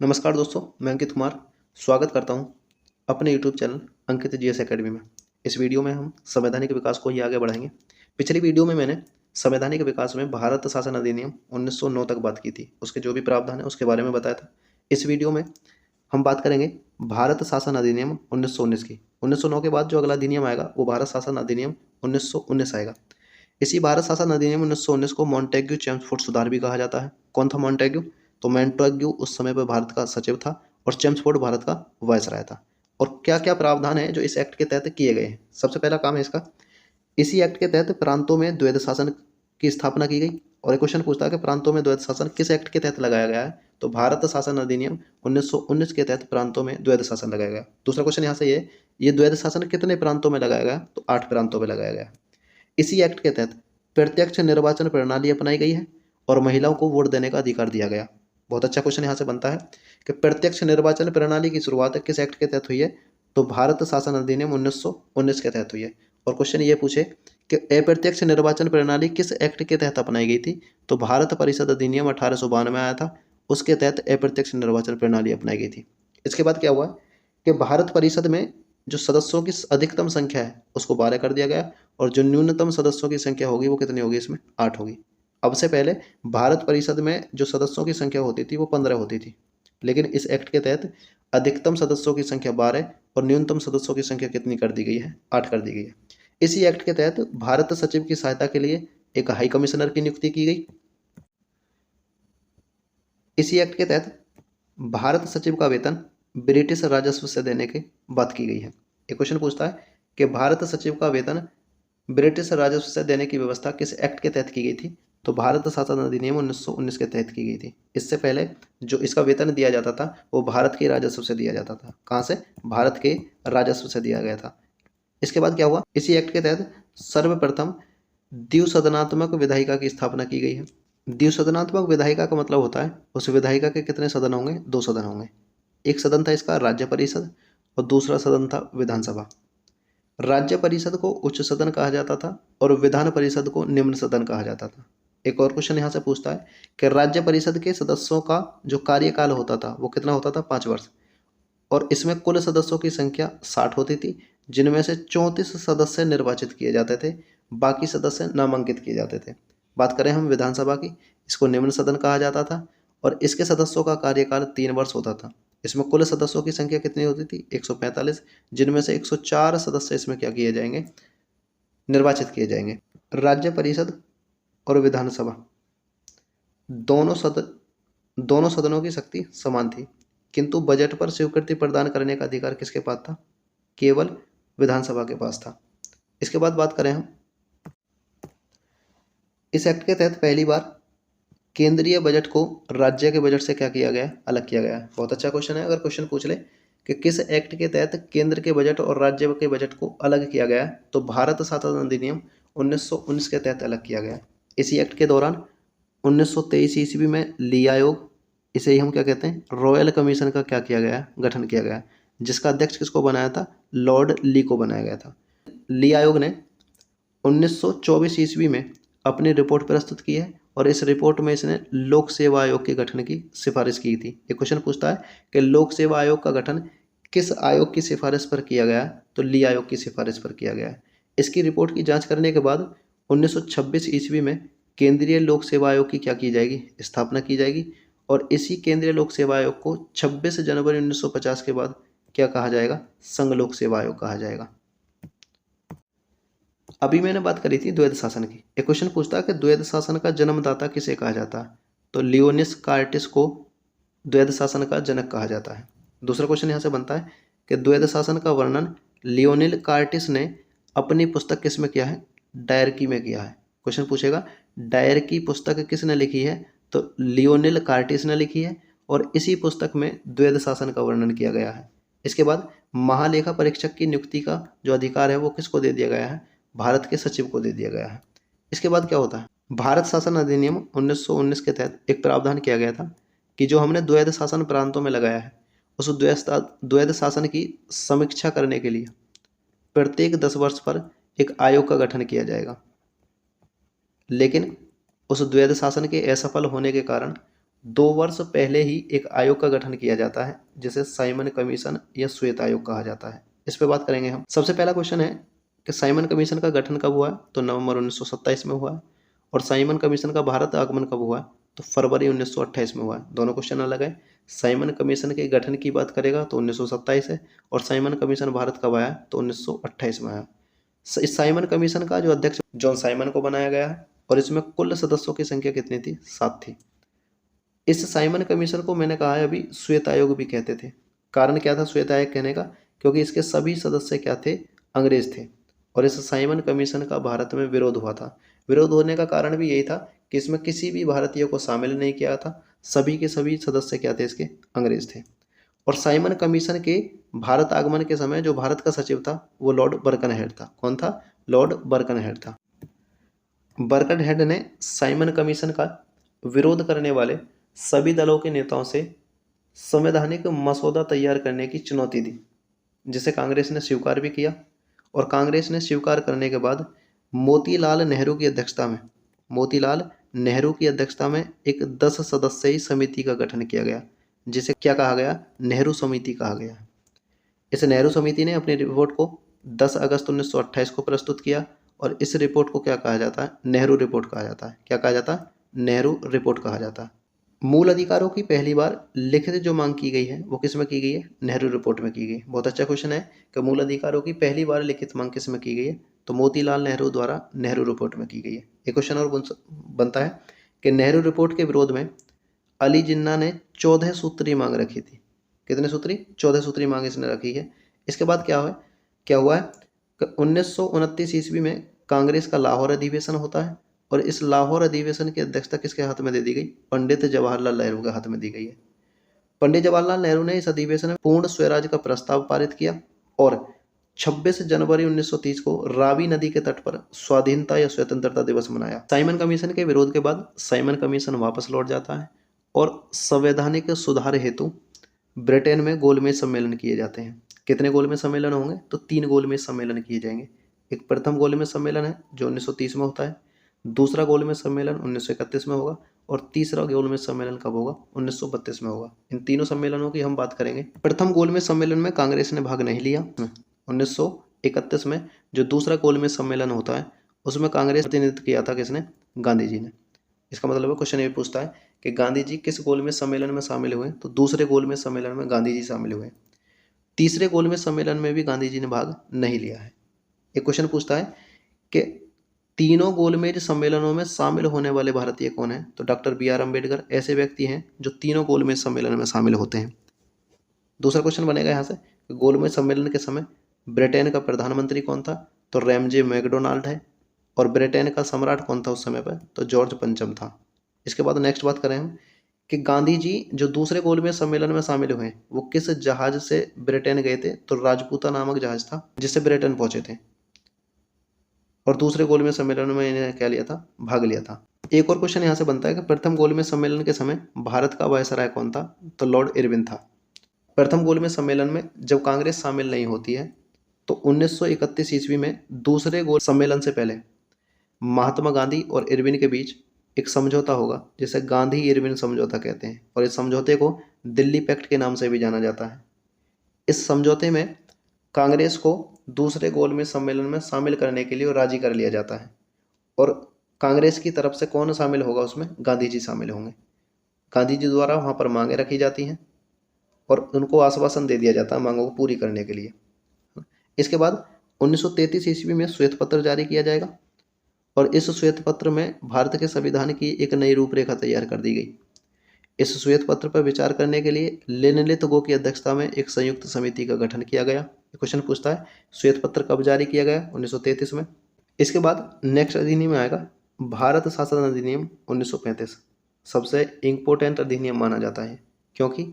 नमस्कार दोस्तों, मैं अंकित कुमार स्वागत करता हूं अपने यूट्यूब चैनल अंकित जीएस एकेडमी में। इस वीडियो में हम संवैधानिक विकास को ही आगे बढ़ाएंगे। पिछली वीडियो में मैंने संवैधानिक विकास में भारत शासन अधिनियम 1909 तक बात की थी, उसके जो भी प्रावधान है उसके बारे में बताया था। इस वीडियो में हम बात करेंगे भारत शासन अधिनियम 1919 की। 1909 के बाद जो अगला अधिनियम आएगा वो भारत शासन अधिनियम 1919 आएगा। इसी भारत शासन अधिनियम 1919 को मॉन्टेग्यू चेम्सफोर्ड सुधार भी कहा जाता है। कौन था मॉन्टेग्यू? तो मॉन्टेग्यू उस समय पर भारत का सचिव था और चेम्सफोर्ड भारत का वायसराय था। और क्या क्या प्रावधान है जो इस एक्ट के तहत किए गए हैं? सबसे पहला काम है इसका, इसी एक्ट के तहत प्रांतों में द्वैध शासन की स्थापना की गई। और एक क्वेश्चन पूछता है कि प्रांतों में द्वैध शासन किस एक्ट के तहत लगाया गया है? तो भारत शासन अधिनियम 1919 के तहत प्रांतों में द्वैध शासन लगाया गया। दूसरा क्वेश्चन यहाँ से ये द्वैध शासन कितने प्रांतों में लगाया गया? तो 8 प्रांतों में लगाया गया। इसी एक्ट के तहत प्रत्यक्ष निर्वाचन प्रणाली अपनाई गई है और महिलाओं को वोट देने का अधिकार दिया गया। बहुत अच्छा क्वेश्चन यहाँ से बनता है कि प्रत्यक्ष निर्वाचन प्रणाली की शुरुआत किस एक्ट के तहत हुई है? तो भारत शासन अधिनियम 1919 के तहत हुई है। और क्वेश्चन ये पूछे कि अप्रत्यक्ष निर्वाचन प्रणाली किस एक्ट के तहत अपनाई गई थी? तो भारत परिषद अधिनियम 1892 में आया था, उसके तहत अप्रत्यक्ष निर्वाचन प्रणाली अपनाई गई थी। इसके बाद क्या हुआ कि भारत परिषद में जो सदस्यों की अधिकतम संख्या है उसको 12 कर दिया गया और जो न्यूनतम सदस्यों की संख्या होगी वो कितनी होगी? इसमें 8 होगी। अब से पहले भारत परिषद में जो सदस्यों की संख्या होती थी वो 15 होती थी, लेकिन इस एक्ट के तहत अधिकतम सदस्यों की संख्या 12 और न्यूनतम सदस्यों की संख्या कितनी कर दी गई है? 8 कर दी गई है। इसी एक्ट के तहत भारत सचिव की सहायता के लिए एक हाई कमिश्नर की नियुक्ति की गई। इसी एक्ट के तहत भारत सचिव का वेतन ब्रिटिश राजस्व से देने की बात की गई है। एक क्वेश्चन पूछता है कि भारत सचिव का वेतन ब्रिटिश राजस्व से देने की व्यवस्था किस एक्ट के तहत की गई थी? तो भारत शासन अधिनियम 1919 के तहत की गई थी। इससे पहले जो इसका वेतन दिया जाता था वो भारत के राजस्व से दिया जाता था। कहाँ से? भारत के राजस्व से दिया गया था। इसके बाद क्या हुआ? इसी एक्ट के तहत सर्वप्रथम द्विसदनात्मक विधायिका की स्थापना की गई है। द्विसदनात्मक विधायिका का मतलब होता है उस विधायिका के कितने सदन होंगे? 2 सदन होंगे। एक सदन था इसका राज्य परिषद और दूसरा सदन था विधानसभा। राज्य परिषद को उच्च सदन कहा जाता था और विधान परिषद को निम्न सदन कहा जाता था। एक और क्वेश्चन यहाँ से पूछता है कि राज्य परिषद के सदस्यों का जो कार्यकाल होता था वो कितना होता था? 5 वर्ष। और इसमें कुल सदस्यों की संख्या 60 होती थी, जिनमें से 34 सदस्य निर्वाचित किए जाते थे, बाकी सदस्य नामांकित किए जाते थे। बात करें हम विधानसभा की, इसको निम्न सदन कहा जाता था और इसके सदस्यों का कार्यकाल 3 वर्ष होता था। इसमें कुल सदस्यों की संख्या कितनी होती थी? 145, जिनमें से 104 सदस्य इसमें क्या किए जाएंगे? निर्वाचित किए जाएंगे। राज्य परिषद और विधानसभा दोनों सदनों की शक्ति समान थी, किंतु बजट पर स्वीकृति प्रदान करने का अधिकार किसके पास था? केवल विधानसभा के पास था। इसके बाद बात करें हम, इस एक्ट के तहत पहली बार केंद्रीय बजट को राज्य के बजट से क्या किया गया? अलग किया गया। बहुत अच्छा क्वेश्चन है। अगर क्वेश्चन पूछ ले कि किस एक्ट के तहत केंद्र के बजट और राज्य के बजट को अलग किया गया, तो भारत शासन अधिनियम 1919 के तहत अलग किया गया। इसी एक्ट के दौरान 1923 ईस्वी में ली आयोग, इसे ही हम क्या कहते हैं? रॉयल कमीशन का क्या किया गया? गठन किया गया, जिसका अध्यक्ष किसको बनाया था? लॉर्ड ली को बनाया गया था। ली आयोग ने 1924 ईस्वी में अपनी रिपोर्ट प्रस्तुत की है और इस रिपोर्ट में इसने लोक सेवा आयोग के गठन की सिफारिश की थी। एक क्वेश्चन पूछता है कि लोक सेवा आयोग का गठन किस आयोग की सिफारिश पर किया गया? तो ली आयोग की सिफारिश पर किया गया है। इसकी रिपोर्ट की जांच करने के बाद 1926 ईस्वी में केंद्रीय लोक सेवा आयोग की क्या की जाएगी? स्थापना की जाएगी। और इसी केंद्रीय लोक सेवा आयोग को 26 जनवरी 1950 के बाद क्या कहा जाएगा? संघ लोक सेवा आयोग कहा जाएगा। अभी मैंने बात करी थी द्वैध शासन की। एक क्वेश्चन पूछता है कि द्वैध शासन का जन्मदाता किसे कहा जाता है? तो लियोनिस कार्टिस को द्वैध शासन का जनक कहा जाता है। दूसरा क्वेश्चन यहाँ से बनता है कि द्वैध शासन का वर्णन लियोनिल कार्टिस ने अपनी पुस्तक किस में किया है? डायरकी में किया है। क्वेश्चन पूछेगा डायरकी पुस्तक किसने लिखी है? तो लियोनिल कार्टिस ने लिखी है और इसी पुस्तक में द्वैध शासन का वर्णन किया गया है। इसके बाद महालेखा परीक्षक की नियुक्ति का जो अधिकार है वो किसको दे दिया गया है? भारत के सचिव को दे दिया गया है। इसके बाद क्या होता है? भारत शासन अधिनियम 1919 के तहत एक प्रावधान किया गया था कि जो हमने द्वैध शासन प्रांतों में लगाया है उस द्वैध शासन की समीक्षा करने के लिए प्रत्येक 10 वर्ष पर एक आयोग का गठन किया जाएगा। लेकिन उस द्वैध शासन के असफल होने के कारण 2 वर्ष पहले ही एक आयोग का गठन किया जाता है जिसे साइमन कमीशन या श्वेत आयोग कहा जाता है। इस पे बात करेंगे हम। सबसे पहला क्वेश्चन है कि साइमन कमीशन का गठन कब हुआ है, तो नवंबर 1927 में हुआ है। और साइमन कमीशन का भारत आगमन कब हुआ है, तो फरवरी 1928 में हुआ है। दोनों क्वेश्चन अलग है। साइमन कमीशन के गठन की बात करेगा तो 1927 है, और साइमन कमीशन भारत कब आया, तो 1928 में आया। इस साइमन कमीशन का जो अध्यक्ष जॉन साइमन को बनाया गया है, और इसमें कुल सदस्यों की संख्या कितनी थी, 7 थी। इस साइमन कमीशन को मैंने कहा है अभी श्वेत आयोग भी कहते थे। कारण क्या था श्वेत आयोग कहने का, क्योंकि इसके सभी सदस्य क्या थे, अंग्रेज थे। और इस साइमन कमीशन का भारत में विरोध हुआ था। विरोध होने का कारण भी यही था कि इसमें किसी भी भारतीय को शामिल नहीं किया था। सभी के सभी सदस्य क्या थे, इसके अंग्रेज थे। और साइमन कमीशन के भारत आगमन के समय जो भारत का सचिव था वो लॉर्ड बर्कनहेड था। कौन था, लॉर्ड बर्कनहेड था। बर्कनहेड ने साइमन कमीशन का विरोध करने वाले सभी दलों के नेताओं से संवैधानिक मसौदा तैयार करने की चुनौती दी, जिसे कांग्रेस ने स्वीकार भी किया। और कांग्रेस ने स्वीकार करने के बाद मोतीलाल नेहरू की अध्यक्षता में एक 10 सदस्यीय समिति का गठन किया गया, जिसे क्या कहा गया, नेहरू समिति कहा गया। इस नेहरू समिति ने अपनी रिपोर्ट को 10 अगस्त 1928 को प्रस्तुत किया, और इस रिपोर्ट को क्या कहा जाता है, नेहरू रिपोर्ट कहा जाता है। क्या कहा जाता है, नेहरू रिपोर्ट कहा जाता है। मूल अधिकारों की पहली बार लिखित जो मांग की गई है वो किस में की गई है, नेहरू रिपोर्ट में की गई। बहुत अच्छा क्वेश्चन है कि मूल अधिकारों की पहली बार लिखित मांग किस में की गई है, तो मोतीलाल नेहरू द्वारा नेहरू रिपोर्ट में की गई है। एक क्वेश्चन और बनता है कि नेहरू रिपोर्ट के विरोध में अली जिन्ना ने 14 सूत्री मांग रखी थी। कितने सूत्री, 14 सूत्री मांग इसने रखी है। इसके बाद क्या हुआ है कि 1929 ईस्वी में कांग्रेस का लाहौर अधिवेशन होता है, और इस लाहौर अधिवेशन की अध्यक्षता किसके हाथ में दे दी गई, पंडित जवाहरलाल नेहरू के हाथ में दी गई है। पंडित जवाहरलाल नेहरू ने इस अधिवेशन में पूर्ण स्वराज का प्रस्ताव पारित किया, और 26 जनवरी 1930 को रावी नदी के तट पर स्वाधीनता या स्वतंत्रता दिवस मनाया। साइमन कमीशन के विरोध के बाद साइमन कमीशन वापस लौट जाता है, और संवैधानिक सुधार हेतु ब्रिटेन में गोलमेज सम्मेलन किए जाते हैं। कितने गोलमेज सम्मेलन होंगे, तो 3 गोलमेज सम्मेलन किए जाएंगे। एक प्रथम गोलमेज सम्मेलन है जो 1930 में होता है, दूसरा गोलमेज सम्मेलन 1931 में होगा, और तीसरा गोलमेज सम्मेलन कब होगा, 1932 में होगा। इन तीनों सम्मेलनों की हम बात करेंगे। प्रथम गोलमेज सम्मेलन में कांग्रेस ने भाग नहीं लिया। 1931 में जो दूसरा गोलमेज सम्मेलन होता है उसमें कांग्रेस प्रतिनिधित्व किया था किसने, गांधी जी ने। इसका मतलब है क्वेश्चन ये पूछता है कि गांधी जी किस गोलमेज सम्मेलन में शामिल हुए, तो दूसरे गोलमेज सम्मेलन में गांधी जी शामिल हुए। तीसरे गोलमेज सम्मेलन में भी गांधी जी ने भाग नहीं लिया है। एक क्वेश्चन पूछता है कि तीनों गोलमेज सम्मेलनों में शामिल होने वाले भारतीय कौन हैं, तो डॉक्टर BR अम्बेडकर ऐसे व्यक्ति हैं जो तीनों गोलमेज सम्मेलन में शामिल होते हैं। दूसरा क्वेश्चन बनेगा यहाँ से कि गोलमेज सम्मेलन के समय ब्रिटेन का प्रधानमंत्री कौन था, तो रैमजे मैकडोनाल्ड है। और ब्रिटेन का सम्राट कौन था उस समय पर, तो जॉर्ज पंचम था। इसके बाद नेक्स्ट बात करें हम कि गांधी जी जो दूसरे गोलमेज सम्मेलन में शामिल हुए वो किस जहाज से ब्रिटेन गए थे, तो राजपूता नामक जहाज था जिससे ब्रिटेन पहुंचे थे। और दूसरे गोलमेज सम्मेलन में इन्हें क्या लिया था, भाग लिया था। एक और क्वेश्चन यहाँ से बनता है कि प्रथम गोलमेज सम्मेलन के समय भारत का वायसराय कौन था, तो लॉर्ड इरविन था। प्रथम गोलमेज सम्मेलन में जब कांग्रेस शामिल नहीं होती है तो 1931 ईस्वी में दूसरे गोल सम्मेलन से पहले महात्मा गांधी और इरविन के बीच एक समझौता होगा जिसे गांधी इरविन समझौता कहते हैं, और इस समझौते को दिल्ली पैक्ट के नाम से भी जाना जाता है। इस समझौते में कांग्रेस को दूसरे गोलमेज सम्मेलन में शामिल करने के लिए राजी कर लिया जाता है, और कांग्रेस की तरफ से कौन शामिल होगा उसमें, गांधी जी शामिल होंगे। गांधी जी द्वारा वहाँ पर मांगें रखी जाती हैं और उनको आश्वासन दे दिया जाता है मांगों को पूरी करने के लिए। इसके बाद 1933 ईस्वी में श्वेत पत्र जारी किया जाएगा, और इस श्वेत पत्र में भारत के संविधान की एक नई रूपरेखा तैयार कर दी गई। इस श्वेत पत्र पर विचार करने के लिए लिनलित गो की अध्यक्षता में एक संयुक्त समिति का गठन किया गया। क्वेश्चन पूछता है श्वेत पत्र कब जारी किया गया, 1933 में। इसके बाद नेक्स्ट अधिनियम आएगा भारत शासन अधिनियम 1935। सबसे इम्पोर्टेंट अधिनियम माना जाता है क्योंकि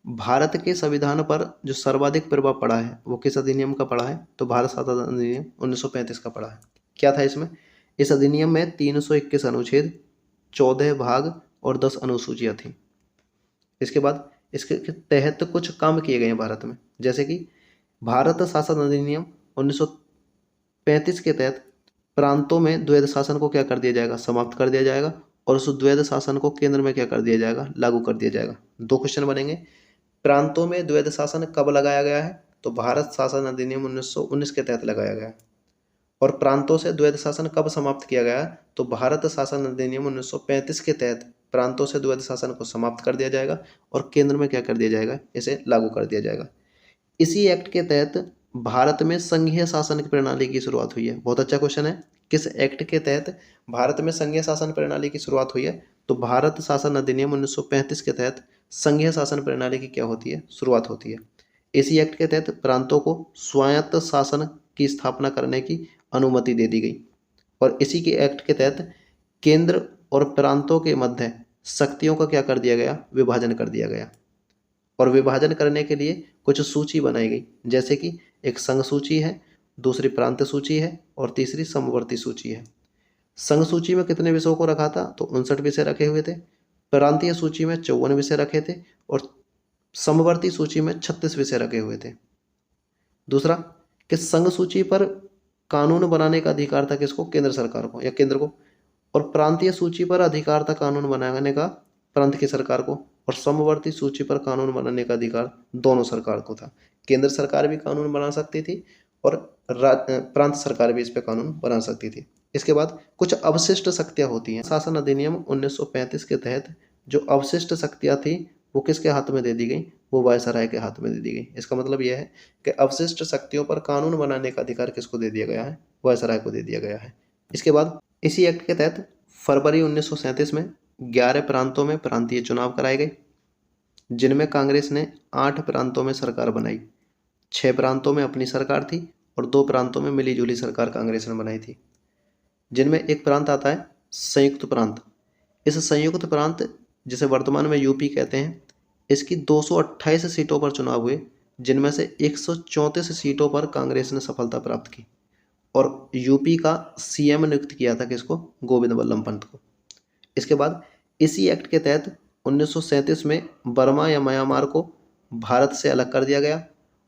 भारत के संविधान पर जो सर्वाधिक प्रभाव पड़ा है वो किस अधिनियम का पड़ा है, तो भारत शासन अधिनियम 1935 का पड़ा है। क्या था इसमें, इस अधिनियम में 321 अनुच्छेद, 14 भाग और 10 अनुसूचियाँ थीं। इसके बाद इसके तहत कुछ काम किए गए हैं भारत में, जैसे कि भारत शासन अधिनियम 1935 के तहत प्रांतों में द्वैध शासन को क्या कर दिया जाएगा, समाप्त कर दिया जाएगा, और उस द्वैध शासन को केंद्र में क्या कर दिया जाएगा, लागू कर दिया जाएगा। दो क्वेश्चन बनेंगे। प्रांतों में द्वैध शासन कब लगाया गया है, तो भारत शासन अधिनियम 1919 के तहत लगाया गया है। और प्रांतों से द्वैध शासन कब समाप्त किया गया, तो भारत शासन अधिनियम 1935 के तहत प्रांतों से द्वैध शासन को समाप्त कर दिया जाएगा और केंद्र में क्या कर दिया जाएगा, इसे लागू कर दिया जाएगा। इसी एक्ट के तहत भारत में संघीय शासन की प्रणाली की शुरुआत हुई है। बहुत अच्छा क्वेश्चन है। किस एक्ट के तहत भारत में संघीय शासन प्रणाली की शुरुआत हुई है, तो भारत शासन अधिनियम 1935 के तहत संघीय शासन प्रणाली की क्या होती है, शुरुआत होती है। इसी एक्ट के तहत प्रांतों को स्वायत्त शासन की स्थापना करने की अनुमति दे दी गई और इसी के एक्ट के तहत केंद्र और प्रांतों के मध्य शक्तियों का क्या कर दिया गया, विभाजन कर दिया गया। और विभाजन करने के लिए कुछ सूची बनाई गई, जैसे कि एक संघ सूची है, दूसरी प्रांत सूची है और तीसरी समवर्ती सूची है। संघ सूची में कितने विषयों को रखा था, तो 59 विषय रखे हुए थे। प्रांतीय सूची में 54 विषय रखे थे और समवर्ती सूची में 36 विषय रखे हुए थे। दूसरा कि संघ सूची पर कानून बनाने का अधिकार था किसको, केंद्र सरकार को या केंद्र को। और प्रांतीय सूची पर अधिकार था कानून बनाने का प्रांत की सरकार को। और समवर्ती सूची पर कानून बनाने का अधिकार दोनों सरकार को था। केंद्र सरकार भी कानून बना सकती थी और प्रांत सरकार भी इस पर कानून बना सकती थी। इसके बाद कुछ अवशिष्ट शक्तियां होती हैं। शासन अधिनियम 1935 के तहत जो अवशिष्ट शक्तियां थी वो किसके हाथ में दे दी गई, वो वायसराय के हाथ में दे दी गई। इसका मतलब यह है कि अवशिष्ट शक्तियों पर कानून बनाने का अधिकार किसको दे दिया गया है, वायसराय को दे दिया गया है। इसके बाद इसी एक्ट के तहत फरवरी 1937 में 11 प्रांतों में प्रांतीय चुनाव कराए गए, जिनमें कांग्रेस ने 8 प्रांतों में सरकार बनाई। 6 प्रांतों में अपनी सरकार थी और 2 प्रांतों में मिलीजुली सरकार कांग्रेस ने बनाई थी, जिनमें एक प्रांत आता है संयुक्त प्रांत। इस संयुक्त प्रांत जिसे वर्तमान में यूपी कहते हैं, इसकी 228 सीटों पर चुनाव हुए, जिनमें से 134 सीटों पर कांग्रेस ने सफलता प्राप्त की और यूपी का सीएम नियुक्त किया था किसको, गोविंद बल्लभ पंत को। इसके बाद इसी एक्ट के तहत 1937 में बर्मा या म्यांमार को भारत से अलग कर दिया गया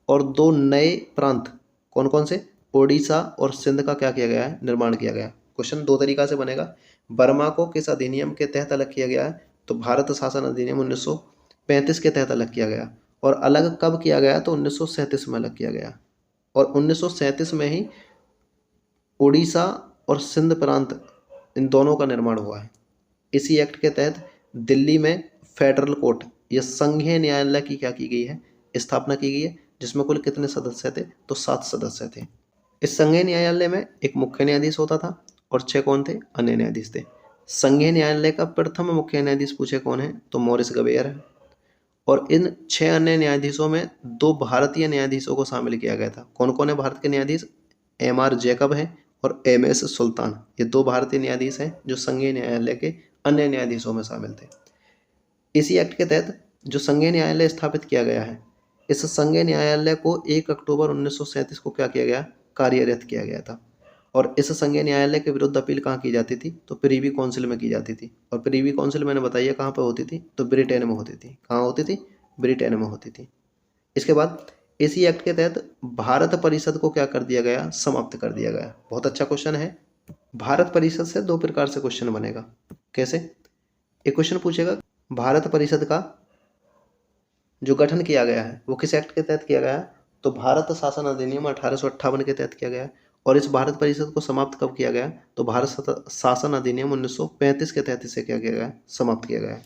और 2 नए प्रांत कौन कौन से, ओडिशा और सिंध का क्या किया गया है, निर्माण किया गया। क्वेश्चन दो तरीका से बनेगा। बर्मा को किस अधिनियम के तहत अलग किया गया है, तो भारत शासन अधिनियम 1935 के तहत अलग किया गया। और अलग कब किया गया, तो 1937 में अलग किया गया। और 1937 में ही उड़ीसा और सिंध प्रांत इन दोनों का निर्माण हुआ है। इसी एक्ट के तहत दिल्ली में फेडरल कोर्ट या संघीय न्यायालय की क्या की गई है, स्थापना की गई है, जिसमें कुल कितने सदस्य थे, तो 7 सदस्य थे। इस संघीय न्यायालय में एक मुख्य न्यायाधीश होता था और 6 कौन थे, अन्य न्यायाधीश थे। संघीय न्यायालय का प्रथम मुख्य न्यायाधीश पूछे कौन है, तो मॉरिस गवेयर है। और इन 6 अन्य न्यायाधीशों में 2 भारतीय न्यायाधीशों को शामिल किया गया था। कौन कौन है भारत के न्यायाधीश, एमआर जैकब है और एमएस सुल्तान। ये 2 भारतीय न्यायाधीश हैं जो संघीय न्यायालय के अन्य न्यायाधीशों में शामिल थे। इसी एक्ट के तहत जो संघीय न्यायालय स्थापित किया गया है, इस संघीय न्यायालय को 1 अक्टूबर 1937 को क्या किया गया, कार्यरत किया गया था। और इस संघीय न्यायालय के विरुद्ध अपील कहाँ की जाती थी, तो प्रीवी काउंसिल में की जाती थी। और प्रीवी काउंसिल मैंने बताइए कहाँ पर होती थी, तो ब्रिटेन में होती थी। कहाँ होती थी, ब्रिटेन में होती थी। इसके बाद इसी एक्ट के तहत भारत परिषद को क्या कर दिया गया, समाप्त कर दिया गया। बहुत अच्छा क्वेश्चन है। भारत परिषद से 2 प्रकार से क्वेश्चन बनेगा। कैसे, एक क्वेश्चन पूछेगा भारत परिषद का जो गठन किया गया है वो किस एक्ट के तहत किया गया है, तो भारत शासन अधिनियम 1858 के तहत किया गया है। और इस भारत परिषद को समाप्त कब किया गया, तो भारत शासन अधिनियम 1935 के तहत इसे क्या किया गया, समाप्त किया गया है।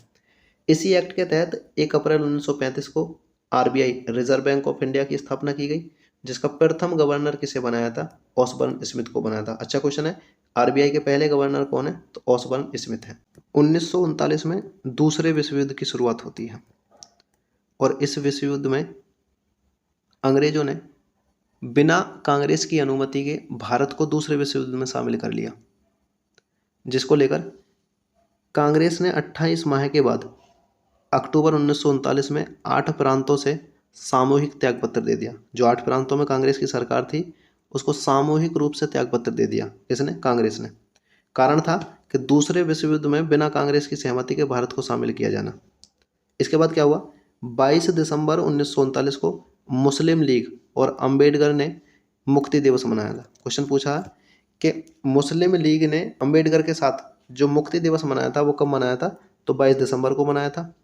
इसी एक्ट के तहत 1 अप्रैल 1935 को RBI, reserve bank of India की स्थापना की गई, जिसका प्रथम गवर्नर किसे बनाया था, ऑसबर्न स्मिथ को बनाया था। अच्छा क्वेश्चन है, आरबीआई के पहले गवर्नर कौन है, तो ऑसबर्न स्मिथ है। 1939 में दूसरे विश्व युद्ध की शुरुआत होती है और इस विश्व युद्ध में अंग्रेजों ने बिना कांग्रेस की अनुमति के भारत को दूसरे विश्व युद्ध में शामिल कर लिया, जिसको लेकर कांग्रेस ने 28 माह के बाद अक्टूबर 1939 में 8 प्रांतों से सामूहिक त्यागपत्र दे दिया। जो 8 प्रांतों में कांग्रेस की सरकार थी उसको सामूहिक रूप से त्यागपत्र दे दिया। किसने, कांग्रेस ने। कारण था कि दूसरे विश्व युद्ध में बिना कांग्रेस की सहमति के भारत को शामिल किया जाना। इसके बाद क्या हुआ, 22 दिसंबर 1939 को मुस्लिम लीग और अंबेडकर ने मुक्ति दिवस मनाया था। क्वेश्चन पूछा कि मुस्लिम लीग ने अंबेडकर के साथ जो मुक्ति दिवस मनाया था वो कब मनाया था? तो 22 दिसंबर को मनाया था।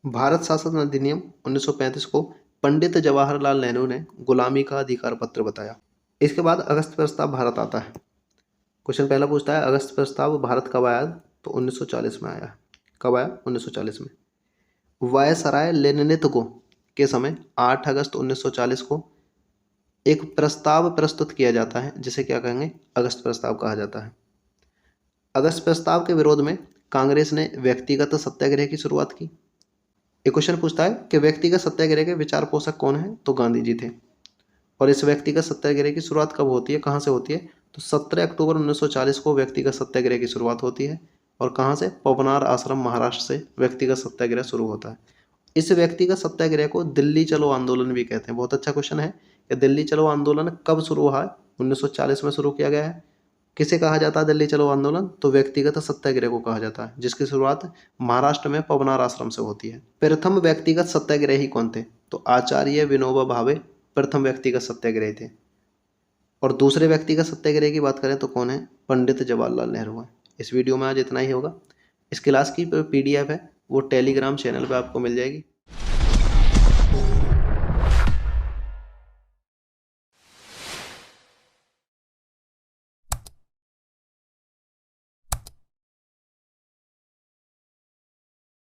भारत शासन अधिनियम 1935 को पंडित जवाहरलाल नेहरू ने गुलामी का अधिकार पत्र बताया। इसके बाद अगस्त प्रस्ताव भारत आता है। क्वेश्चन पहला पूछता है अगस्त प्रस्ताव भारत कब आया? तो 1940 में आया। कब आया? 1940 में। वायसराय लेनिनित्को के समय 8 अगस्त 1940 को एक प्रस्ताव प्रस्तुत किया जाता है जिसे क्या कहेंगे? अगस्त प्रस्ताव कहा जाता है। अगस्त प्रस्ताव के विरोध में कांग्रेस ने व्यक्तिगत सत्याग्रह की शुरुआत की। एक क्वेश्चन पूछता है कि व्यक्तिगत सत्याग्रह के विचार पोषक कौन है? तो गांधी जी थे। और इस व्यक्तिगत सत्याग्रह की शुरुआत कब होती है, कहाँ से होती है? तो 17 अक्टूबर 1940 को व्यक्तिगत सत्याग्रह की शुरुआत होती है। और कहाँ से? पवनार आश्रम महाराष्ट्र से व्यक्तिगत सत्याग्रह शुरू होता है। इस व्यक्तिगत सत्याग्रह को दिल्ली चलो आंदोलन भी कहते हैं। बहुत अच्छा क्वेश्चन है कि दिल्ली चलो आंदोलन कब शुरू हुआ है? 1940 में शुरू किया गया है। किसे कहा जाता है दिल्ली चलो आंदोलन? तो व्यक्तिगत सत्याग्रह को कहा जाता है, जिसकी शुरुआत महाराष्ट्र में पवनार आश्रम से होती है। प्रथम व्यक्तिगत सत्याग्रही कौन थे? तो आचार्य विनोबा भावे प्रथम व्यक्तिगत सत्याग्रही थे। और दूसरे व्यक्तिगत सत्याग्रह की बात करें तो कौन है? पंडित जवाहरलाल नेहरू है। इस वीडियो में आज इतना ही होगा। इस क्लास की PDF है वो टेलीग्राम चैनल पर आपको मिल जाएगी।